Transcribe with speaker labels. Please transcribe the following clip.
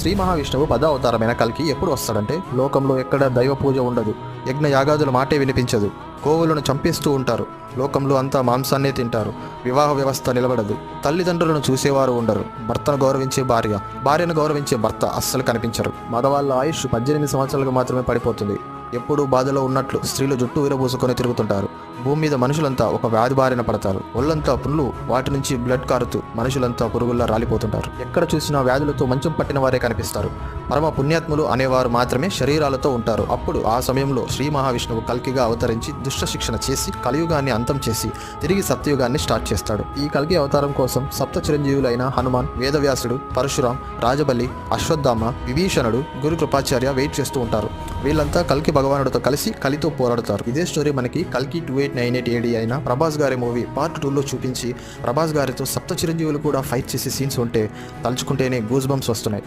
Speaker 1: శ్రీ మహావిష్ణువు 10వ అవతారమైన కల్కి ఎప్పుడు వస్తాడంటే, లోకంలో ఎక్కడ దైవ పూజ ఉండదు, యజ్ఞ యాగాదుల మాటే వినిపించదు, గోవులను చంపేస్తూ ఉంటారు, లోకంలో అంతా మాంసాన్నే తింటారు, వివాహ వ్యవస్థ నిలబడదు, తల్లిదండ్రులను చూసేవారు ఉండరు, భర్తను గౌరవించే భార్యను గౌరవించే భర్త అస్సలు కనిపించరు, మగవాళ్ళ ఆయుష్ 18 సంవత్సరాలకు మాత్రమే పడిపోతుంది, ఎప్పుడూ బాధలో ఉన్నట్లు స్త్రీలు జుట్టు విరబూసుకొని తిరుగుతుంటారు, భూమి మీద మనుషులంతా ఒక వ్యాధి బారిన పడతారు, ఒళ్ళంతా పుళ్ళు, వాటి నుంచి బ్లడ్ కారుతూ మనుషులంతా పురుగుల్లా రాలిపోతుంటారు, ఎక్కడ చూసినా వ్యాధులతో మంచం పట్టిన వారే కనిపిస్తారు, పరమ పుణ్యాత్ములు అనేవారు మాత్రమే శరీరాలతో ఉంటారు. అప్పుడు ఆ సమయంలో శ్రీ మహావిష్ణువు కల్కిగా అవతరించి దుష్ట శిక్షణ చేసి కలియుగాన్ని అంతం చేసి తిరిగి సత్యయుగాన్ని స్టార్ట్ చేస్తాడు. ఈ కల్కి అవతారం కోసం సప్త చిరంజీవులైన హనుమాన్, వేదవ్యాసుడు, పరశురాం, రాజబలి, అశ్వత్థామ, విభీషణుడు, గురు కృపాచార్య వెయిట్ చేస్తూ ఉంటారు. వీళ్ళంతా కల్కి భగవానుడితో కలిసి కలితో పోరాడతారు. ఇదే స్టోరీ మనకి కల్కి 2898 AD అయిన ప్రభాస్ గారి మూవీ పార్ట్ 2లో చూపించి ప్రభాస్ గారితో సప్త చిరంజీవులు కూడా ఫైట్ చేసే సీన్స్ ఉంటే తలుచుకుంటేనే గూస్ బంప్స్ వస్తున్నాయి.